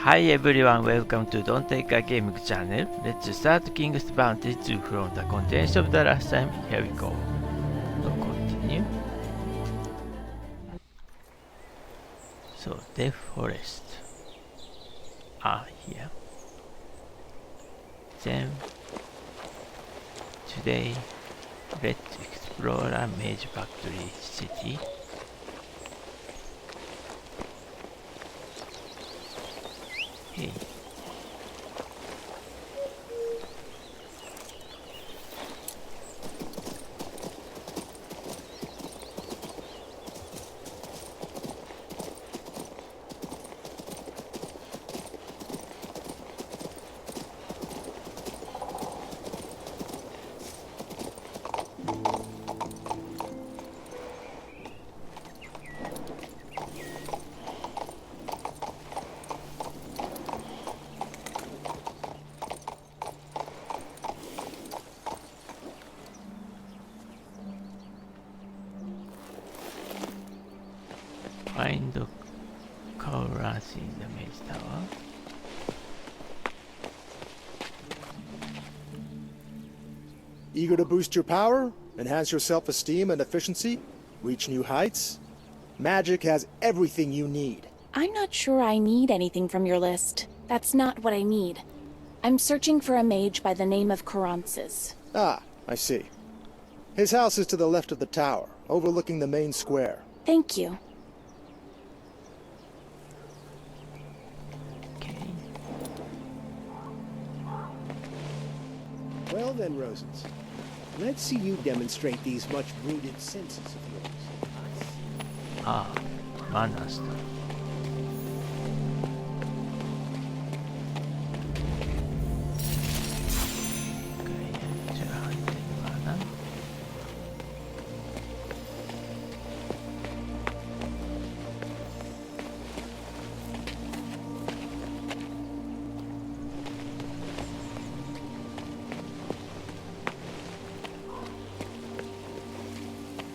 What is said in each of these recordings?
Hi everyone, welcome to Don't Take a Gaming channel. Let's start King's Bounty 2 from the contents of the last time. Here we go. So continue. So Death Forest. Here. Then today let's explore a Mage Factory city. Hey. Find the Careless in the MageTower. Eager to boost your power, enhance your self-esteem and efficiency, reach new heights? Magic has everything you need. I'm not sure I need anything from your list. That's not what I need. I'm searching for a mage by the name of Careless. Ah, I see. His house is to the left of the tower, overlooking the main square. Thank you. Well then, Roses. Let's see you demonstrate these much-brooded senses of yours. Manners.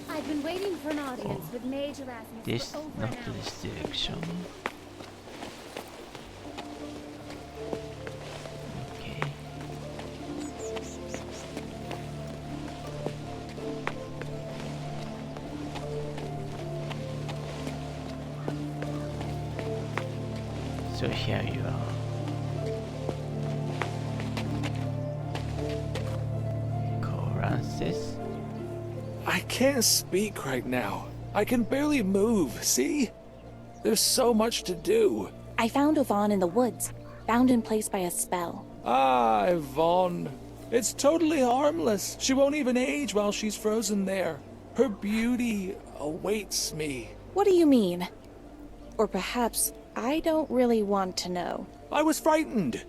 I've been waiting for an audience with Mage Erasmus This, for over not an hour. this direction. Okay. So here you are. Careless. I can't speak right now. I can barely move, see? There's so much to do. I found Yvonne in the woods, bound in place by a spell. Ah, Yvonne. It's totally harmless. She won't even age while she's frozen there. Her beauty awaits me. What do you mean? Or perhaps I don't really want to know. I was frightened.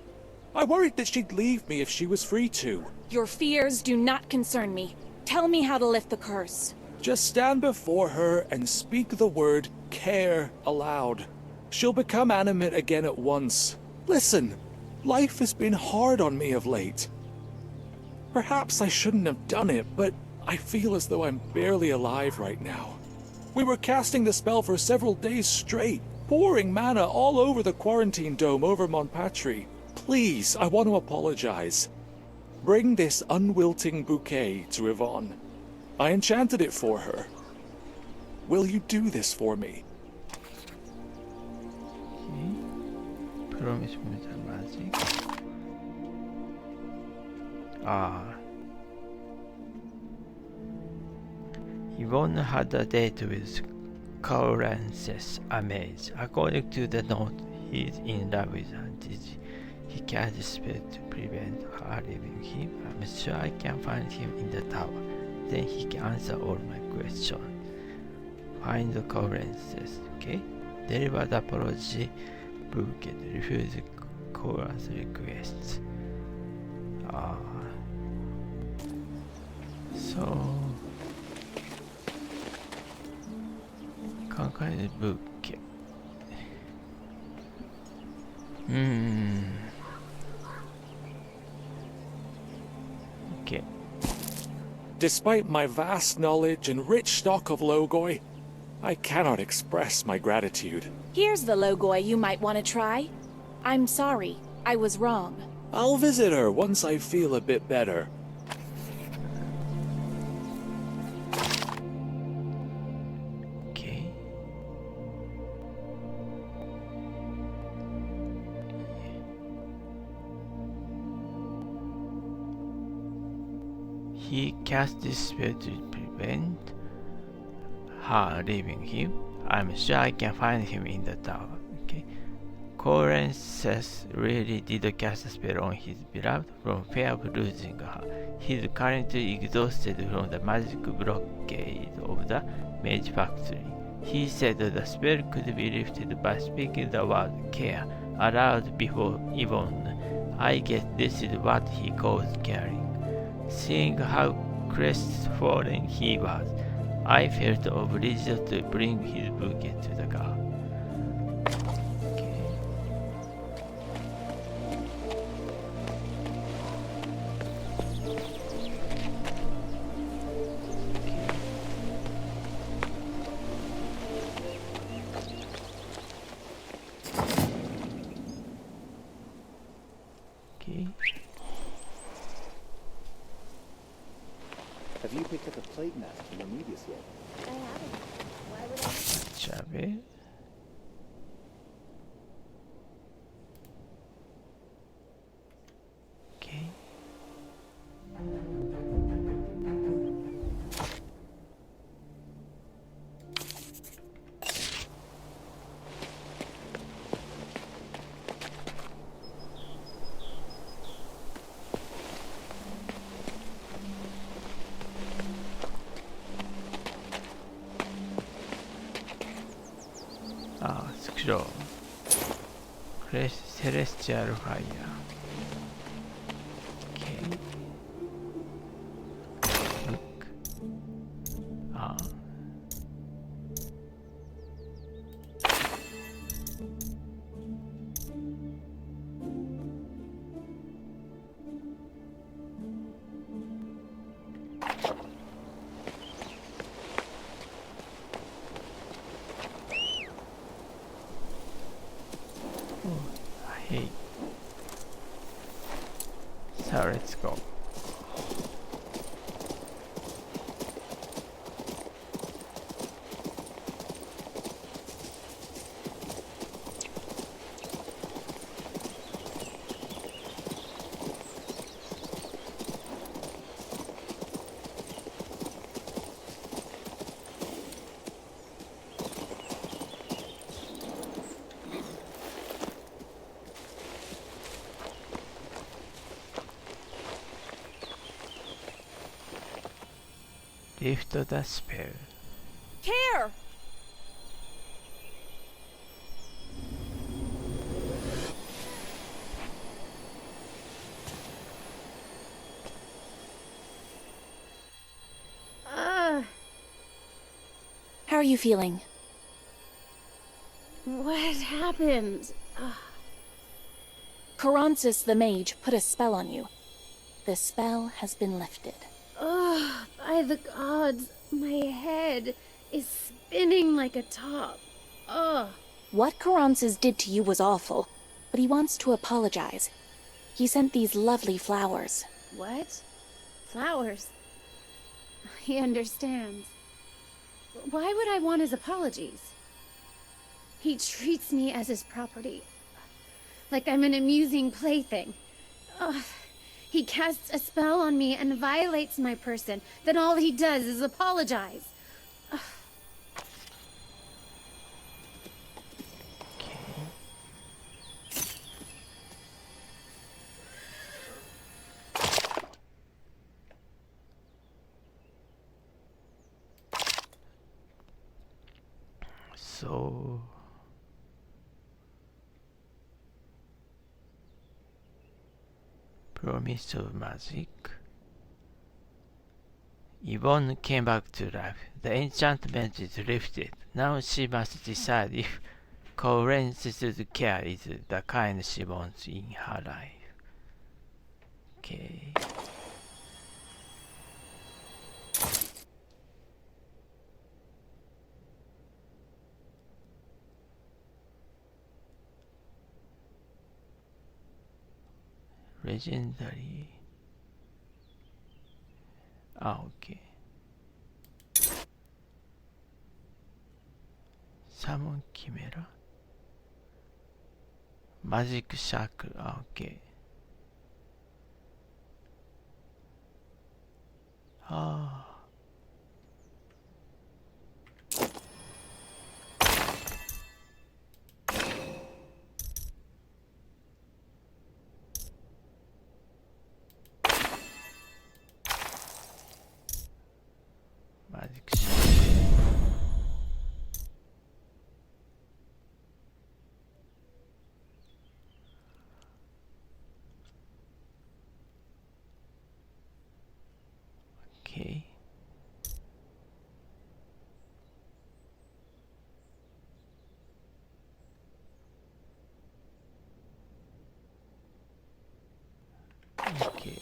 I worried that she'd leave me if she was free to. Your fears do not concern me. Tell me how to lift the curse. Just stand before her and speak the word care aloud. She'll become animate again at once. Listen, life has been hard on me of late. Perhaps I shouldn't have done it, but I feel as though I'm barely alive right now. We were casting the spell for several days straight, pouring mana all over the quarantine dome over Montpatry. Please, I want to apologize. Bring this unwilting bouquet to Yvonne. I enchanted it for her. Will you do this for me? Okay. Promise me the magic. Yvonne had a date with Careless, a mage. According to the note, he is in love with her. He cast a spell to prevent her leaving him. I'm sure I can find him in the tower. Then he can answer all my questions. Find the Careless, okay? Deliver the apology bouquet. Refuse Cora's requests. So... Conquer bouquet. Okay. Despite my vast knowledge and rich stock of logoi, I cannot express my gratitude. Here's the logoi you might want to try. I'm sorry. I was wrong. I'll visit her once I feel a bit better. Okay. He cast this spell to prevent her leaving him. I'm sure I can find him in the tower. Okay. Careless really did cast a spell on his beloved from fear of losing her. He is currently exhausted from the magic blockade of the Mage Factory. He said the spell could be lifted by speaking the word care aloud before Yvonne. I guess this is what he calls caring. Seeing how crestfallen he was, I felt obliged to bring his bouquet to the guard. Okay. Okay. Have you picked up a plague mask from Remedius yet? I haven't. Why would I? Chabel. Okay. Scroll. Celestial fire. Okay. Look. Hey. So let's go. Lift the spell. Care! How are you feeling? What happened? Careless the mage put a spell on you. The spell has been lifted. Oh, by the gods, my head is spinning like a top. Ugh. What Careless did to you was awful, but he wants to apologize. He sent these lovely flowers. What? Flowers? He understands. Why would I want his apologies? He treats me as his property. Like I'm an amusing plaything. Ugh. He casts a spell on me and violates my person. Then all he does is apologize. Ugh. So promise of magic. Yvonne came back to life. The enchantment is lifted. Now she must decide if Careless's care is the kind she wants in her life. Okay. Legendary. Okay. Summon Chimera. Magic Shackle. Okay. Magic Shackle. Okay. Okay.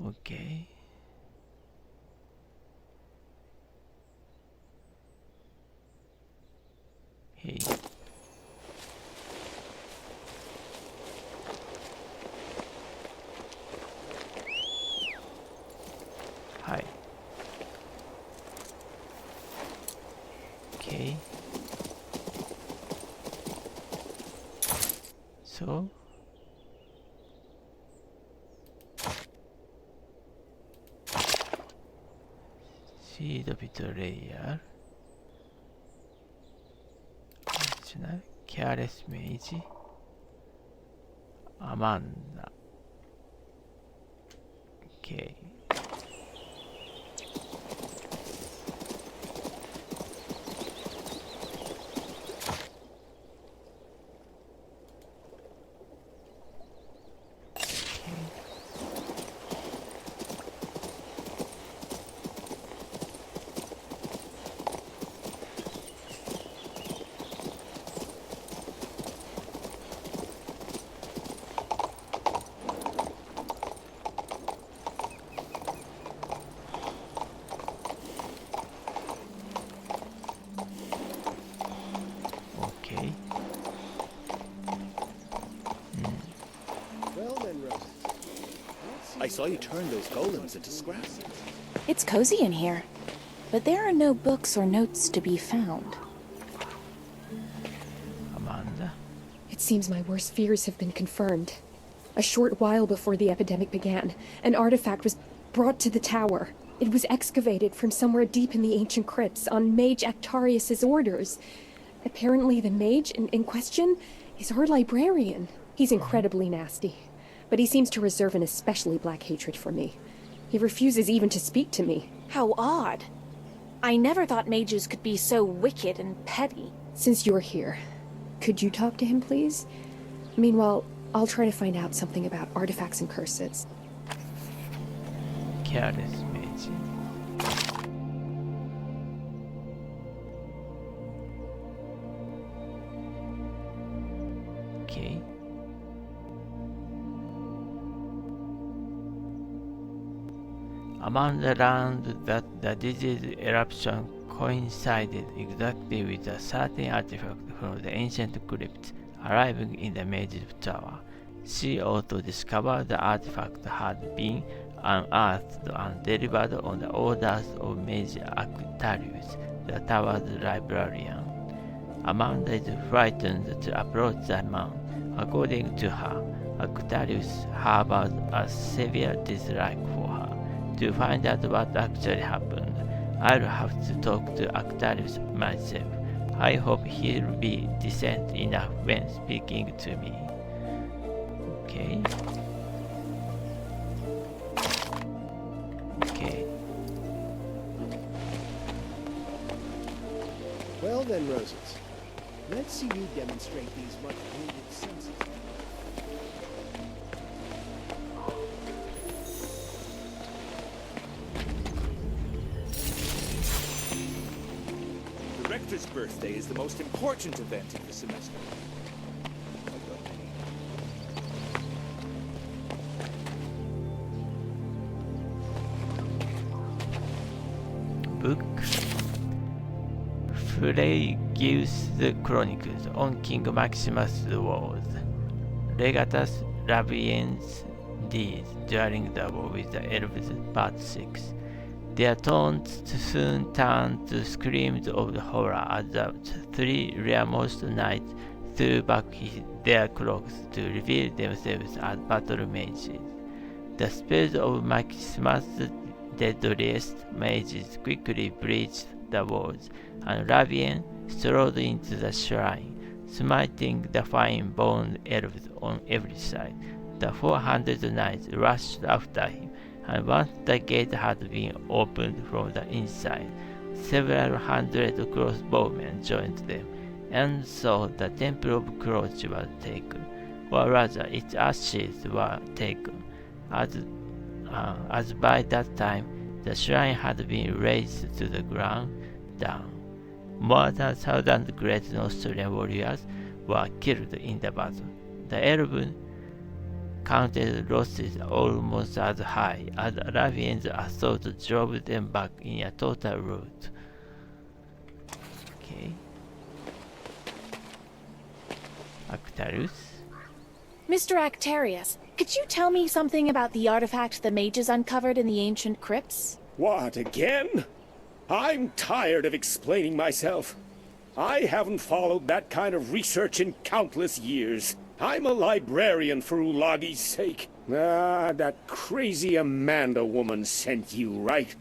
Okay. Hey. Hi. Okay. So Seed Betrayer. Additional Careless Mage. Amanda. Okay. Okay. Well then, Roses. I saw you turn those golems into scraps. It's cozy in here, but there are no books or notes to be found. Amanda. It seems my worst fears have been confirmed. A short while before the epidemic began, an artifact was brought to the tower. It was excavated from somewhere deep in the ancient crypts on Mage Actarius's orders. Apparently the mage in question is our librarian. He's incredibly nasty, but he seems to reserve an especially black hatred for me. He refuses even to speak to me. How odd. I never thought mages could be so wicked and petty. Since you're here, could you talk to him, please? Meanwhile, I'll try to find out something about artifacts and curses. Careless Mage. Okay. Amanda learned that the disease eruption coincided exactly with a certain artifact from the ancient crypt arriving in the MageTower. She also discovered the artifact had been unearthed and delivered on the orders of Mage Actarius, the tower's librarian. Amanda is frightened to approach the man. According to her, Actarius harbored a severe dislike for her. To find out what actually happened, I'll have to talk to Actarius myself. I hope he'll be decent enough when speaking to me. Okay. Okay. Well then, Roses. Let's see you demonstrate these much needed senses. The Rector's birthday is the most important event of the semester. book. Freygius Chronicles on King Maximus' Wars. Legatus Labien's deeds during the war with the elves, Part 6. Their taunts soon turned to screams of horror as the three rearmost knights threw back their cloaks to reveal themselves as battle mages. The spells of Maximus' deadliest mages quickly breached the walls, and Labien strode into the shrine, smiting the fine-boned elves on every side. The 400 knights rushed after him, and once the gate had been opened from the inside, several hundred crossbowmen joined them, and so the Temple of Croce was taken, or rather its ashes were taken, as by that time the shrine had been razed to the ground down. More than 1,000 great Nostorian warriors were killed in the battle. The elven counted losses almost as high as Lavien's assault drove them back in a total rout. Okay. Actarius. Mr. Actarius, could you tell me something about the artifact the mages uncovered in the ancient crypts? What, again? I'm tired of explaining myself. I haven't followed that kind of research in countless years. I'm a librarian for Ulagi's sake. Ah, that crazy Amanda woman sent you, right?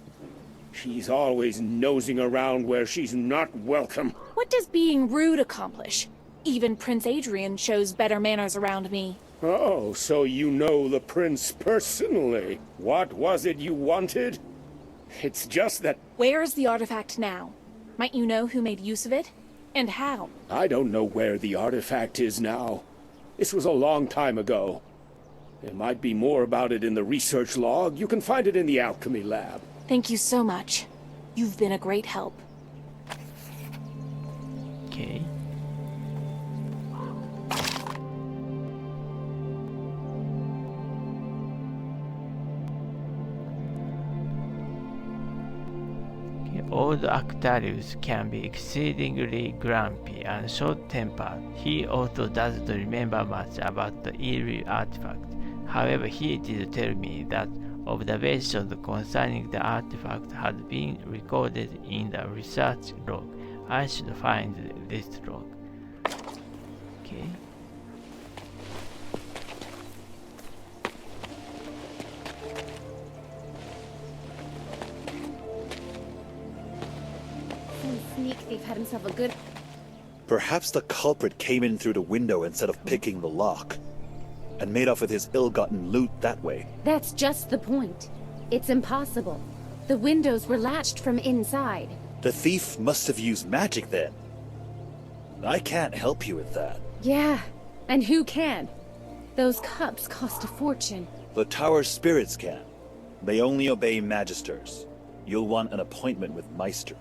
She's always nosing around where she's not welcome. What does being rude accomplish? Even Prince Adrian shows better manners around me. Oh, so you know the prince personally. What was it you wanted? It's just that... Where's the artifact now? Might you know who made use of it? And how? I don't know where the artifact is now. This was a long time ago. There might be more about it in the research log. You can find it in the alchemy lab. Thank you so much. You've been a great help. Okay. Old Actarius can be exceedingly grumpy and short-tempered. He also doesn't remember much about the eerie artifact. However, he did tell me that observations concerning the artifact had been recorded in the research log. I should find this log. Okay. Sneak thief had himself a good... Perhaps the culprit came in through the window instead of picking the lock, and made off with his ill-gotten loot that way. That's just the point. It's impossible. The windows were latched from inside. The thief must have used magic then. I can't help you with that. Yeah, and who can? Those cups cost a fortune. The tower's spirits can. They only obey magisters. You'll want an appointment with Meister.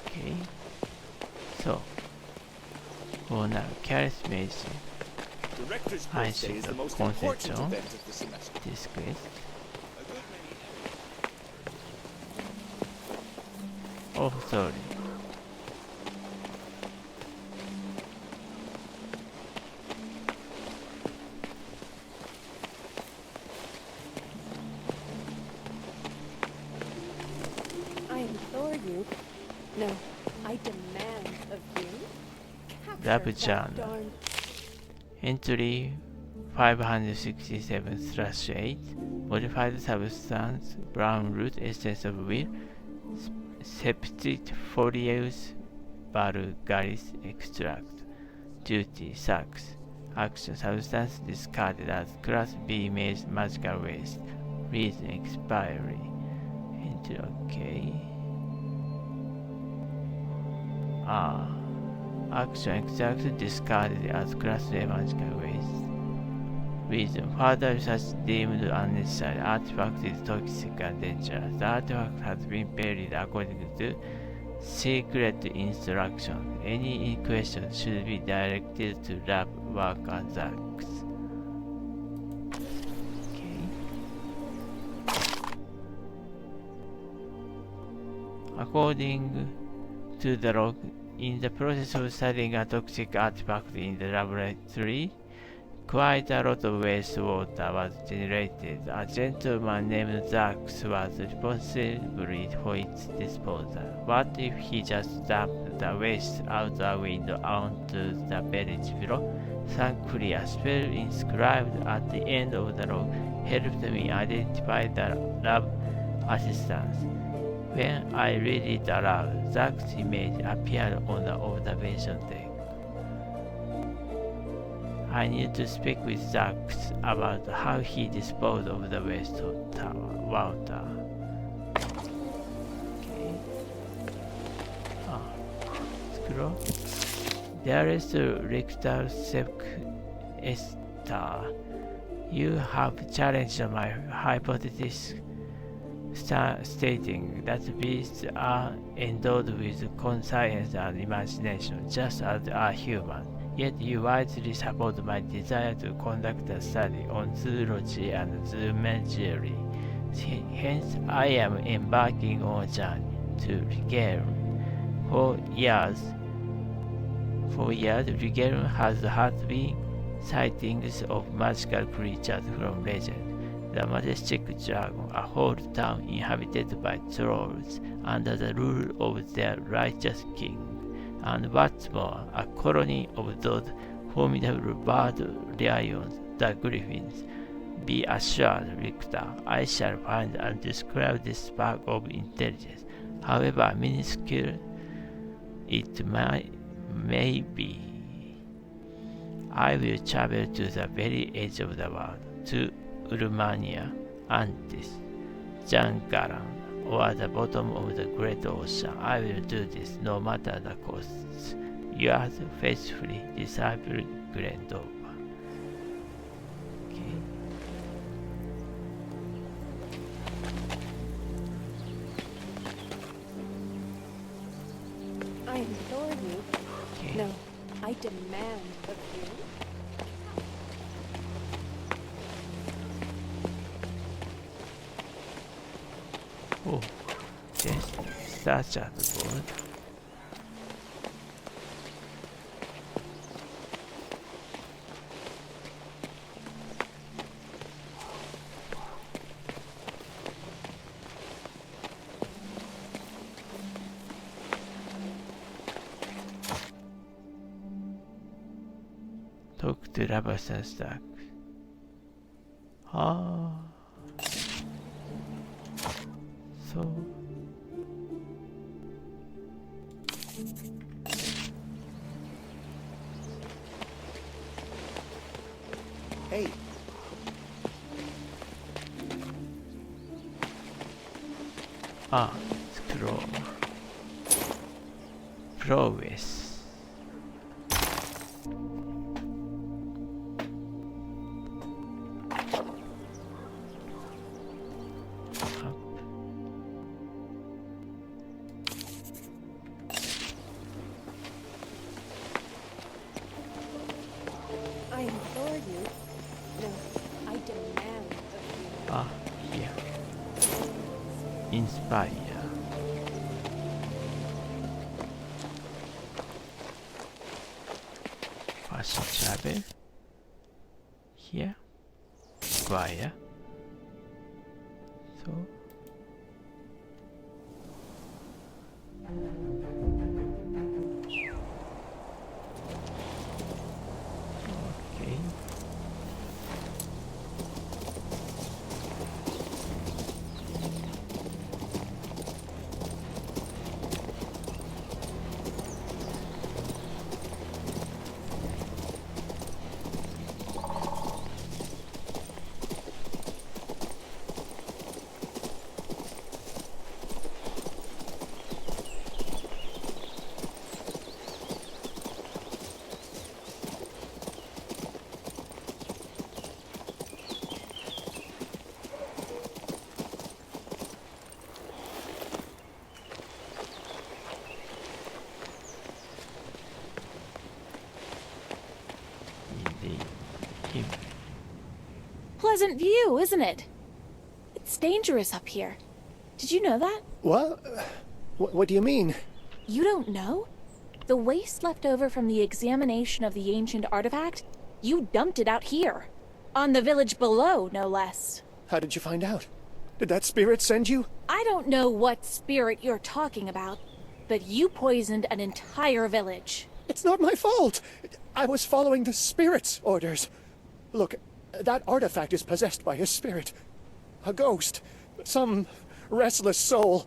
Okay. So, for now, Careless Mage. Director's I birthday should is the most concentrate important on event of the semester. this quest. Oh, sorry. I implore you. No, I demand of you. Lab Capture that journal. darn... Entry 567/8. Modified substance. Brown root essence of will. Septifolius vulgaris extract. Duty sucks. Action substance discarded as class B magical waste. Reason expiry. Entry okay. Action extract discarded as class A magical waste. reason. Further research deemed unnecessary. Artifact is toxic and dangerous. The artifact has been buried according to secret instructions. Any questions should be directed to lab worker Zax. Okay. According to the log, in the process of studying a toxic artifact in the laboratory, quite a lot of wastewater was generated. A gentleman named Zax was responsible for its disposal. What if he just dumped the waste out the window onto the village below? Thankfully, a spell inscribed at the end of the log helped me identify the lab assistants. When I read it aloud, Zax's image appeared on the observation deck. I need to speak with Zax about how he disposed of the water. Okay. Scroll. Dearest Richter Esther, you have challenged my hypothesis, stating that beasts are endowed with conscience and imagination, just as are humans. Yet you wisely support my desire to conduct a study on zoology and zooimagery. Hence, I am embarking on a journey to Rigerum. For years, Rigerum has had been sightings of magical creatures from legend. The majestic dragon, a whole town inhabited by trolls under the rule of their righteous king. And what's more, a colony of those formidable bird lions, the griffins. Be assured, Richter, I shall find and describe this spark of intelligence, however minuscule it may be. I will travel to the very edge of the world, to Ulmania, Antis, Jangaran, or the bottom of the great ocean. I will do this no matter the costs. Yours faithfully, disciple Glendover. Okay. I implore you. Okay. No, I demand of you. Oh, yes, such a board. Talk to Rabasa Stack. Ah. So. Hey, Scroll. Prowess. I implore you. No, I demand of you. Here. Inspire. Fast travel. Here. Acquire. So. Okay. him. Pleasant view, isn't it? It's dangerous up here. Did you know that? What? What do you mean? You don't know? The waste left over from the examination of the ancient artifact, you dumped it out here. On the village below, no less. How did you find out? Did that spirit send you? I don't know what spirit you're talking about, but you poisoned an entire village. It's not my fault. I was following the spirit's orders. Look, that artifact is possessed by a spirit. A ghost. Some restless soul.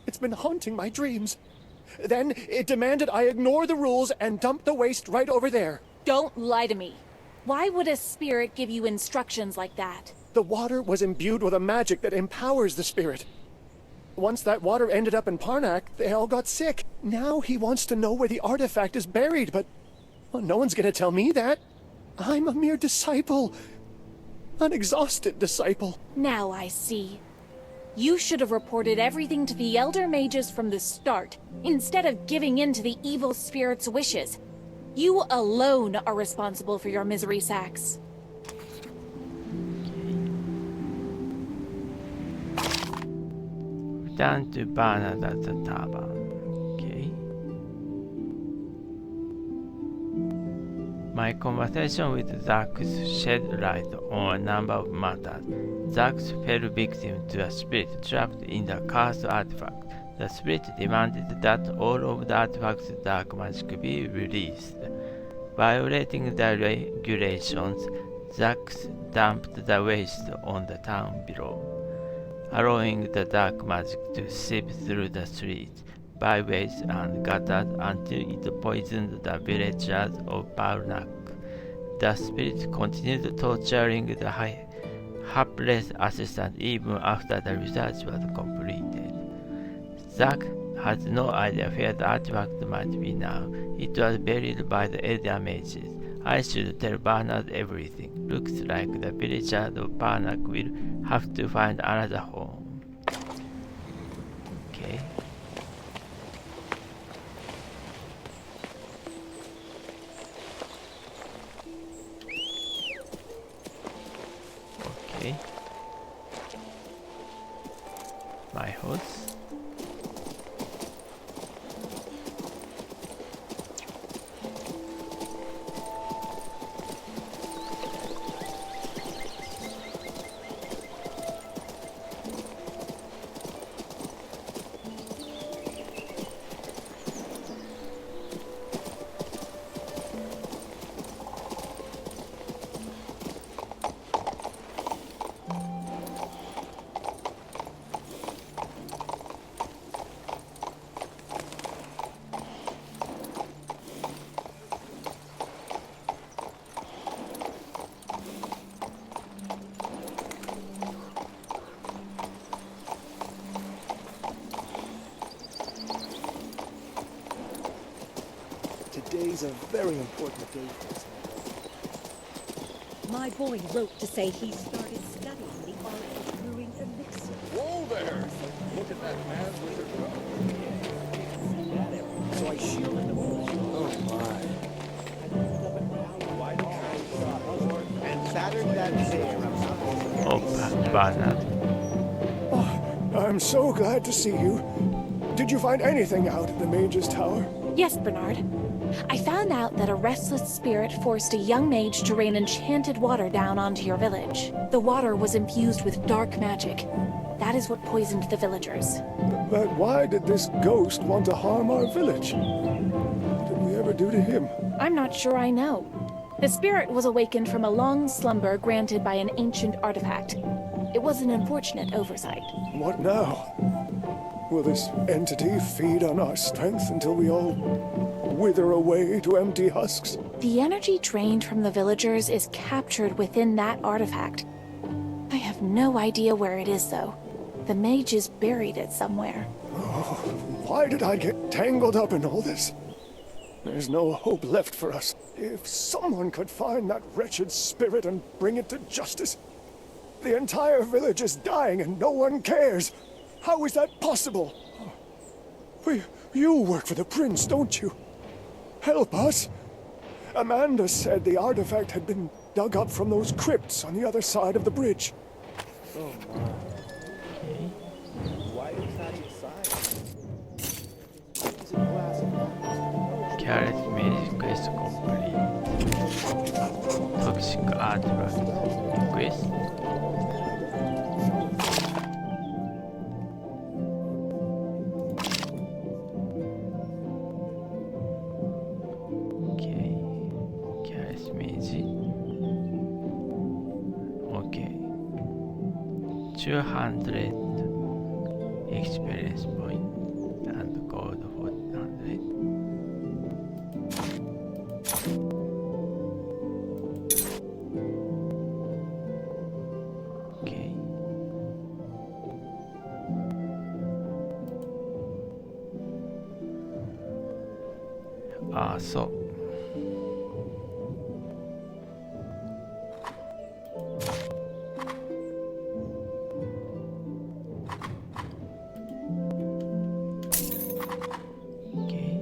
It's been haunting my dreams. Then it demanded I ignore the rules and dump the waste right over there. Don't lie to me. Why would a spirit give you instructions like that? The water was imbued with a magic that empowers the spirit. Once that water ended up in Parnak, they all got sick. Now he wants to know where the artifact is buried, but well, no one's gonna tell me that. I'm a mere disciple. An exhausted disciple. Now I see. You should have reported everything to the Elder Mages from the start, instead of giving in to the evil spirit's wishes. You alone are responsible for your misery sacks. Return to Bernard at the tavern. Okay. My conversation with Zax shed light on a number of matters. Zax fell victim to a spirit trapped in the cursed artifact. The spirit demanded that all of the artifact's dark magic be released. Violating the regulations, Zax dumped the waste on the town below, allowing the dark magic to seep through the streets, byways, and gutters until it poisoned the villagers of Parnak. The spirit continued torturing the hapless assistant even after the research was completed. Zack has no idea where the artifact might be now. It was buried by the elder mages. I should tell Bernard everything. Looks like the villagers of Parnak will have to find another home. Okay. Okay. My horse. Today's a very important day for us. My boy wrote to say he started studying the art of brewing elixir. Whoa there! Look at that man with her gun. So I shielded the bush. Oh my. And battered that bear. Oh, Bernard. Oh, I'm so glad to see you. Did you find anything out at the Mage's Tower? Yes, Bernard. I found out that a restless spirit forced a young mage to rain enchanted water down onto your village. The water was infused with dark magic. That is what poisoned the villagers. But why did this ghost want to harm our village? What did we ever do to him? I'm not sure I know. The spirit was awakened from a long slumber granted by an ancient artifact. It was an unfortunate oversight. What now? Will this entity feed on our strength until we all wither away to empty husks? The energy drained from the villagers is captured within that artifact. I have no idea where it is, though. The mage is buried it somewhere. Oh, why did I get tangled up in all this? There's no hope left for us. If someone could find that wretched spirit and bring it to justice. The entire village is dying and no one cares. How is that possible? You work for the prince, don't you? Help us. Amanda said the artifact had been dug up from those crypts on the other side of the bridge. Oh my. Okay. Why inside the side? Is it glass and Careless magic quest complete. Toxic artifact quest. Okay. Careless magic. Okay. 200 experience point and gold 400. Okay. So okay.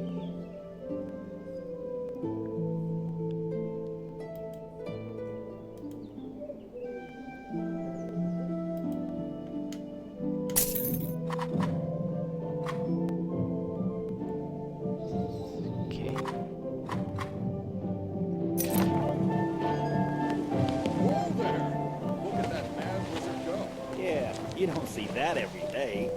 Okay. whoa there! Look at that mad wizard go. Yeah, you don't see that every day.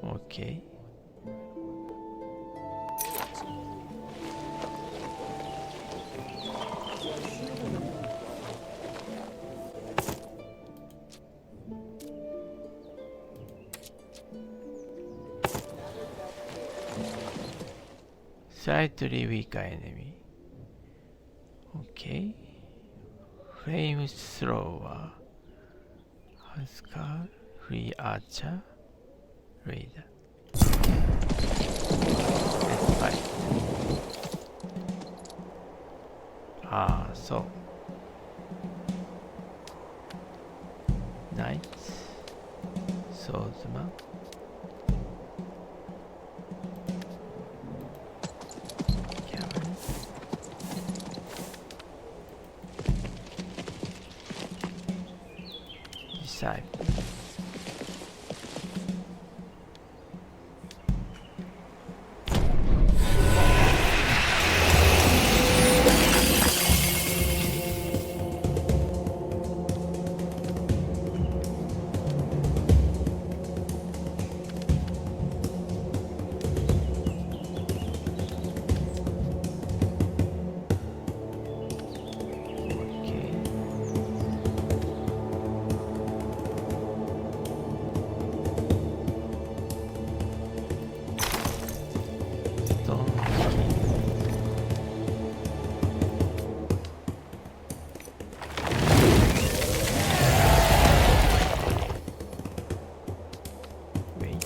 Okay. Slightly weaker enemy. Okay. Flame thrower. Husker, free archer, raider. Let's fight. So knights, swordsman. Cavalry. Disciple. Okay. Stone. Wait.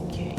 Okay.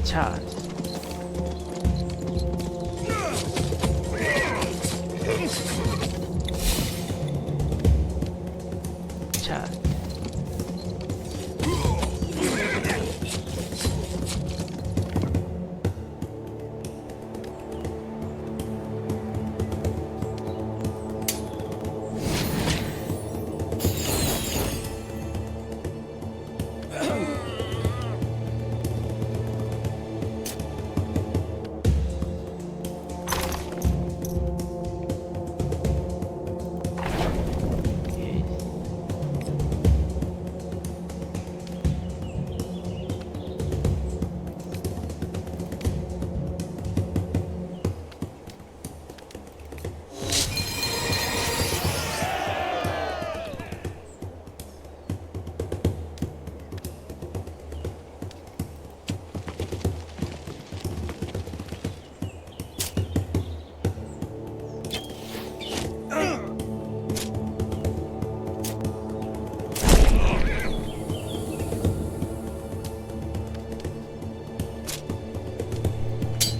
Charge. Charge. Okay.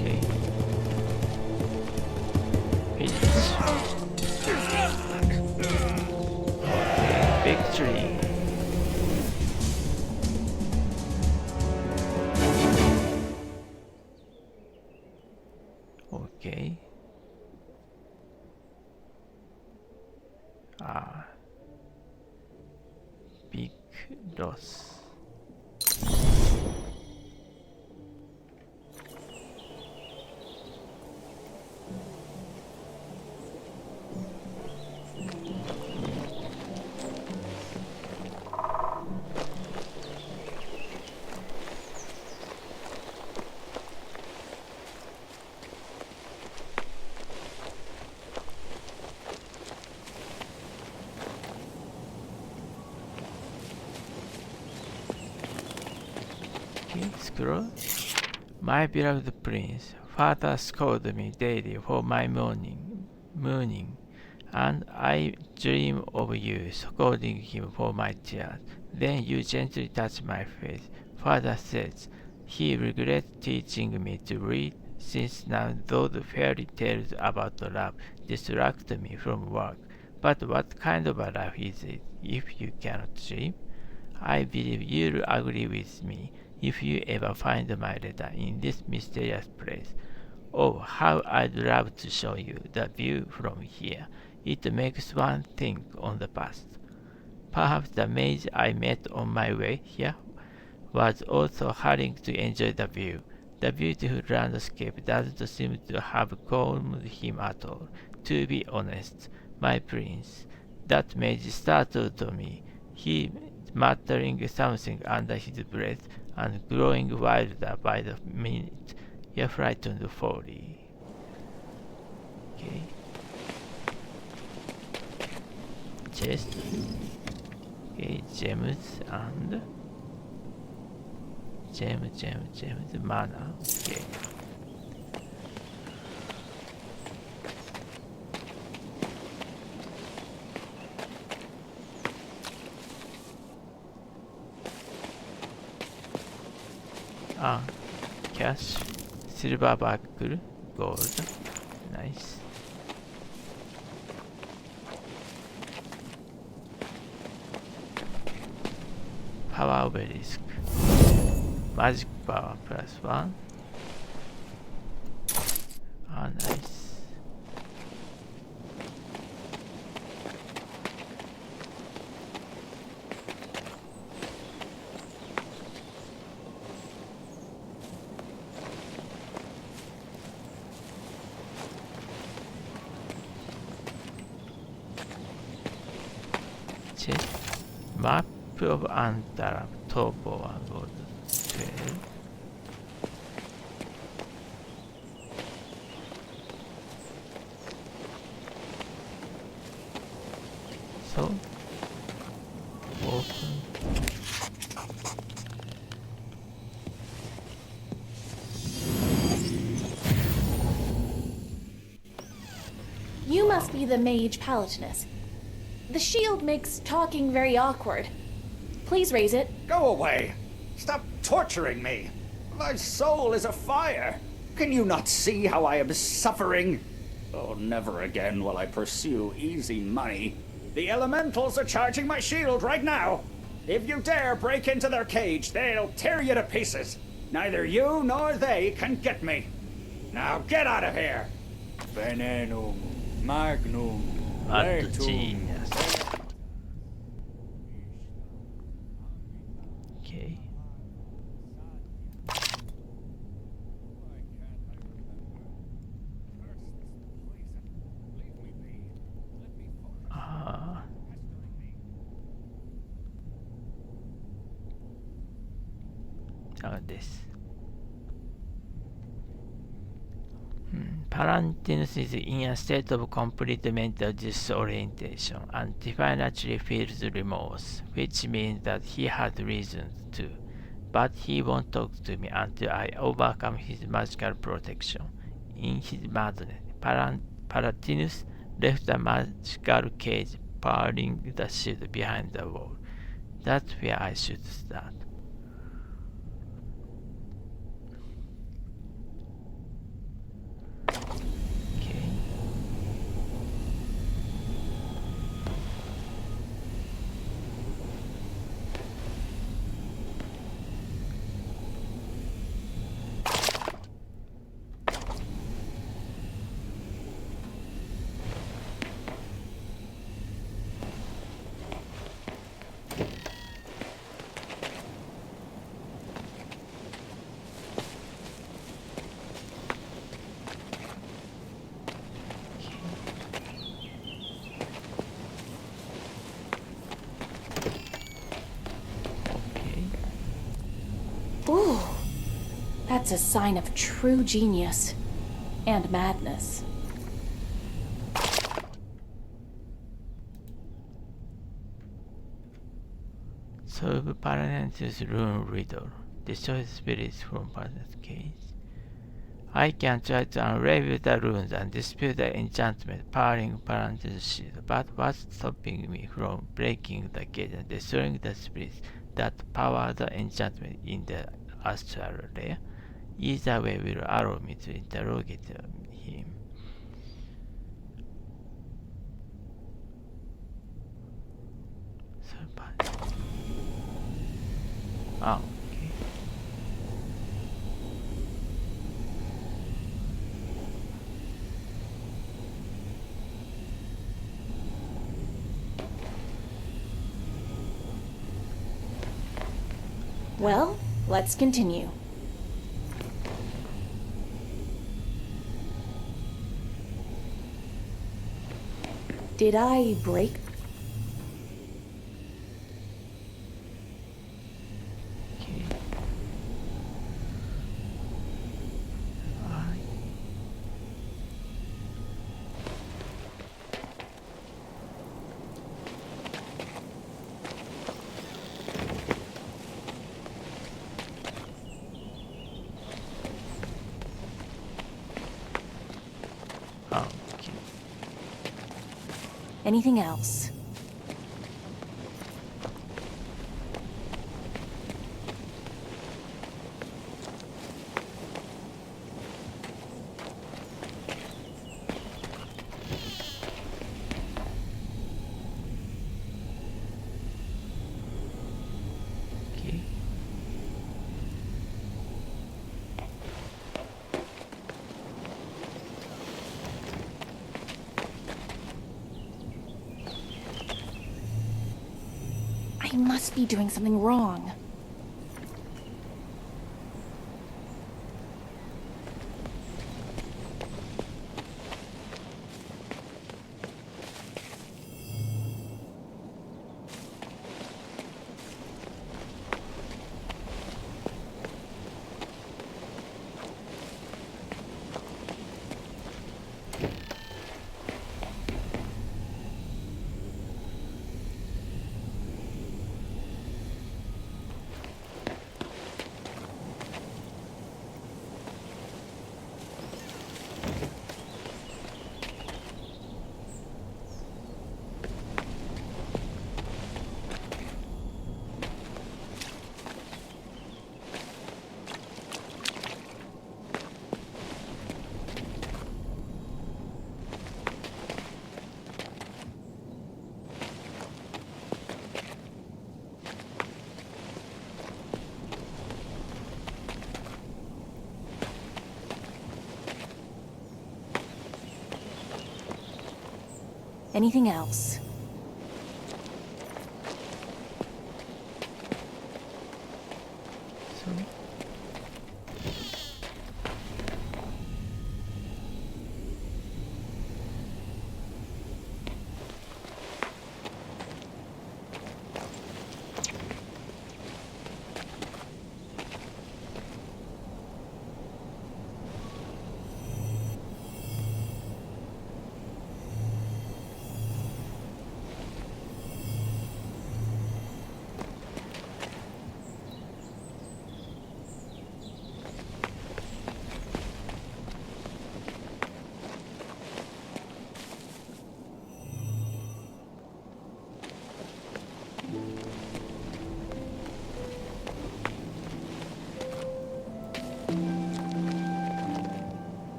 Okay. Finish. Okay, victory. Okay. Ah, big loss. Okay, scroll. My beloved prince, father scolded me daily for my mooning, and I dream of you scolding him for my tears. Then you gently touch my face. Father says he regrets teaching me to read, since now those fairy tales about love distract me from work. But what kind of a life is it if you cannot dream? I believe you'll agree with me if you ever find my letter in this mysterious place. Oh, how I'd love to show you the view from here. It makes one think on the past. Perhaps the mage I met on my way here was also hurrying to enjoy the view. The beautiful landscape doesn't seem to have calmed him at all. To be honest, my prince, that mage startled me. He muttering something under his breath and growing wilder by the minute. A frightened folly. Okay. Chest. Okay, gems and gems, mana. Okay. Ah, cash, silver buckle, gold, nice. Power obelisk, magic power +1. Ah, nice. Map of Antara, Topo and Gold 12. So, open. You must be the mage Palatinus. The shield makes talking very awkward. Please raise it. Go away! Stop torturing me! My soul is afire. Can you not see how I am suffering? Oh, never again will I pursue easy money. The elementals are charging my shield right now. If you dare break into their cage, they'll tear you to pieces. Neither you nor they can get me. Now get out of here. Venenum magnum Mad letum. genius. Okay. Ah. This. Palantinus is in a state of complete mental disorientation and definitely feels remorse, which means that he had reasons to. But he won't talk to me until I overcome his magical protection. In his madness, Palantinus left a magical cage powering the shield behind the wall. That's where I should start. Okay. Ooh, that's a sign of true genius and madness. Solve Palantinus' rune riddle. Destroy spirits from Palantinus' cage. I can try to unravel the runes and dispel the enchantment powering Palantinus' shield, but what's stopping me from breaking the cage and destroying the spirits that power the enchantment in the astral layer? Either way will allow me to interrogate him. So bad. Oh, okay. Well, let's continue. Did I break? Okay. Okay. Anything else? Okay. I must be doing something wrong. Anything else? Sorry.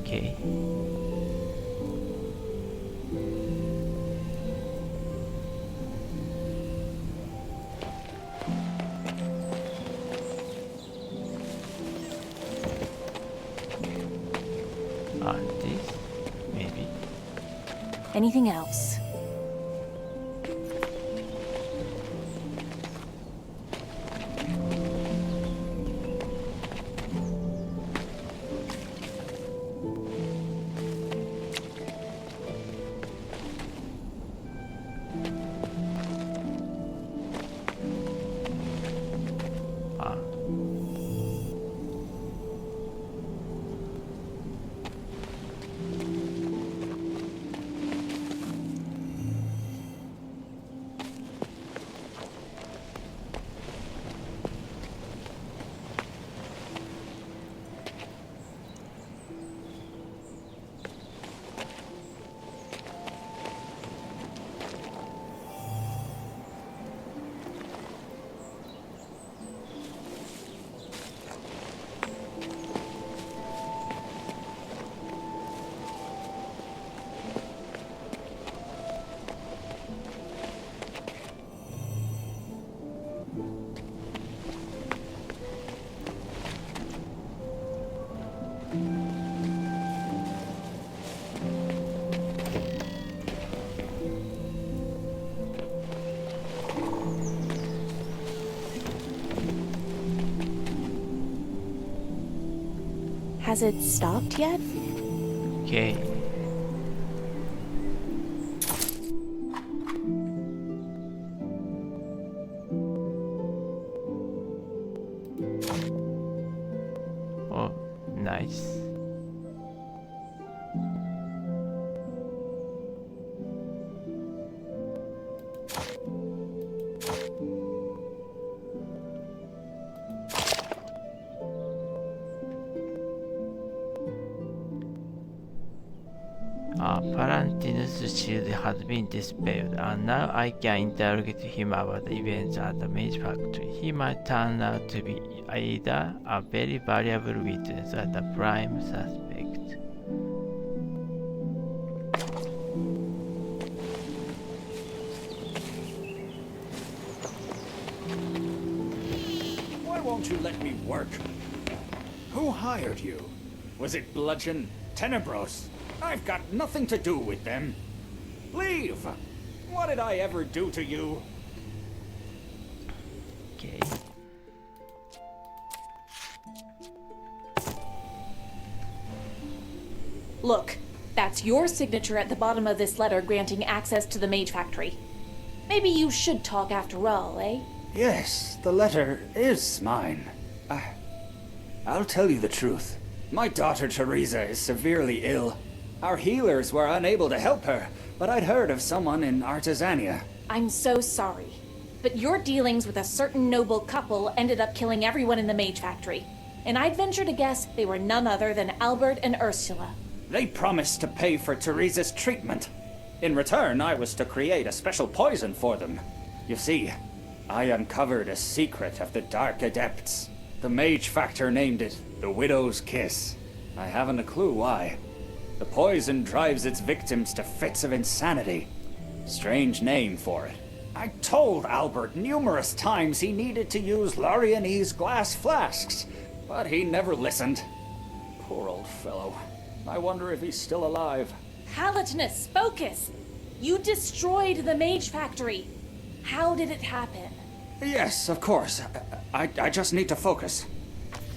Okay. This, maybe. Anything else? Has it stopped yet? Okay. Oh, nice. Palantin's shield has been dispelled, and now I can interrogate him about the events at the Mage Factory. He might turn out to be either a very valuable witness or the prime suspect. Why won't you let me work? Who hired you? Was it Bludgeon? Tenebros? I've got nothing to do with them. Leave! What did I ever do to you? Okay. Look, that's your signature at the bottom of this letter granting access to the Mage Factory. Maybe you should talk after all, eh? Yes, the letter is mine. I'll tell you the truth. My daughter Teresa is severely ill. Our healers were unable to help her, but I'd heard of someone in Artisania. I'm so sorry, but your dealings with a certain noble couple ended up killing everyone in the Mage Factory. And I'd venture to guess they were none other than Albert and Ursula. They promised to pay for Teresa's treatment. In return, I was to create a special poison for them. You see, I uncovered a secret of the Dark Adepts. The Mage Factor named it The widow's kiss. I haven't a clue why. The poison drives its victims to fits of insanity. Strange name for it. I told Albert numerous times he needed to use Larianese glass flasks, but he never listened. Poor old fellow. I wonder if he's still alive. Palatinus, focus! You destroyed the mage factory. How did it happen? Yes, of course. I just need to focus.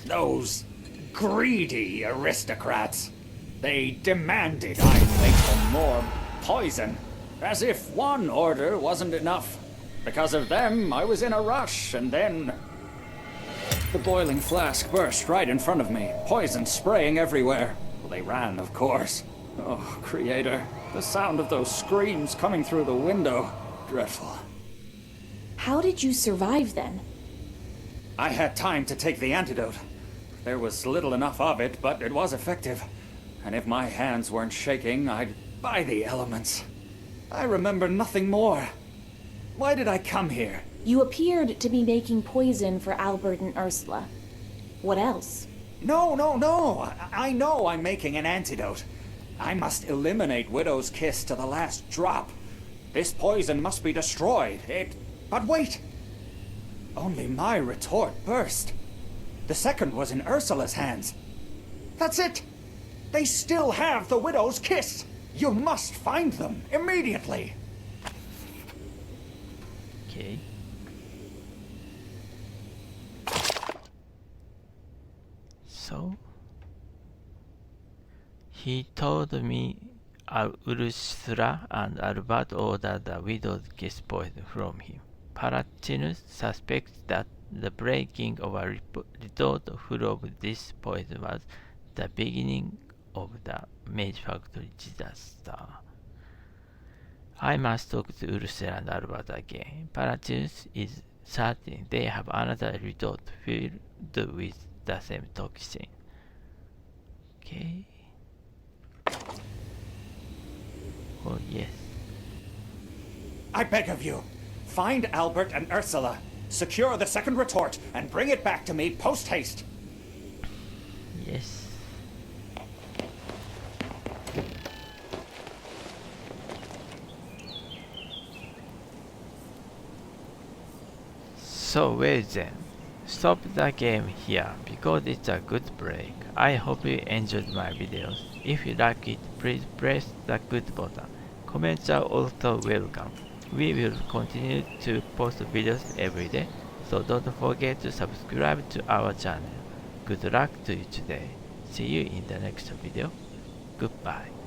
Those greedy aristocrats. They demanded I make them more poison. As if one order wasn't enough. Because of them, I was in a rush, and then... The boiling flask burst right in front of me, poison spraying everywhere. Well, they ran, of course. Oh, Creator, the sound of those screams coming through the window. Dreadful. How did you survive then? I had time to take the antidote. There was little enough of it, but it was effective. And if my hands weren't shaking, I'd buy the elements. I remember nothing more. Why did I come here? You appeared to be making poison for Albert and Ursula. What else? No. I know I'm making an antidote. I must eliminate Widow's Kiss to the last drop. This poison must be destroyed. But wait! Only my retort burst. The second was in Ursula's hands. That's it! They still have the Widow's Kiss! You must find them immediately! Okay. So he told me Ursula and Albert ordered the widow's kiss poison from him. Palatinus suspects that the breaking of a retort full of this poison was the beginning of the Mage Factory disaster. I must talk to Ursula and Albert again. Palatinus is certain they have another retort filled with the same toxin. Okay. Oh yes. I beg of you, find Albert and Ursula, secure the second retort, and bring it back to me post-haste. Yes. So well then, stop the game here because it's a good break. I hope you enjoyed my videos. If you like it, please press the good button. Comments are also welcome. We will continue to post videos every day, so don't forget to subscribe to our channel. Good luck to you today. See you in the next video. Goodbye.